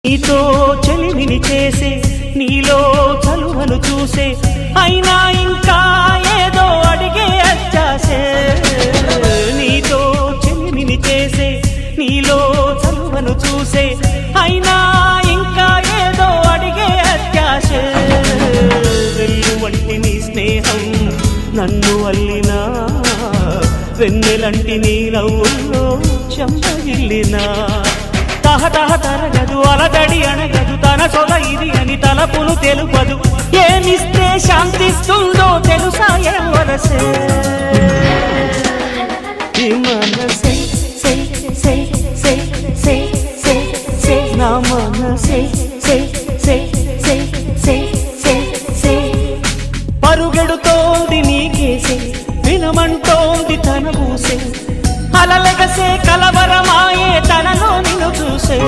నీతో చెలిమిని చేసే నీలో చలువను చూసే అయినా ఇంకా ఏదో అడిగే అత్యాసే నీతో చెలిమిని చేసే నీలో చలువను చూసే అయినా ఇంకా ఏదో అడిగే అత్యాసే వెల్లు వంటి నీ స్నేహం నన్ను అల్లినా వెన్నెలంటి నీ నవ్వుల్లో చెంపగిల్లినా తహతహ తరగదు అలదడి అనగదు తన సొద ఇది అని తలపును తెలుపదు ఏమిస్తే శాంతిస్తుందో తెలుసా ఎవరసే మనసే సే సే సే సే సే సే నా మనసే సే సే సే సే సే సే పరుగెడుతోంది నీకేసే వినమంటోంది తన ఊసే అలలెగసే కలవరమాయే తనలో నిన్ను చూసే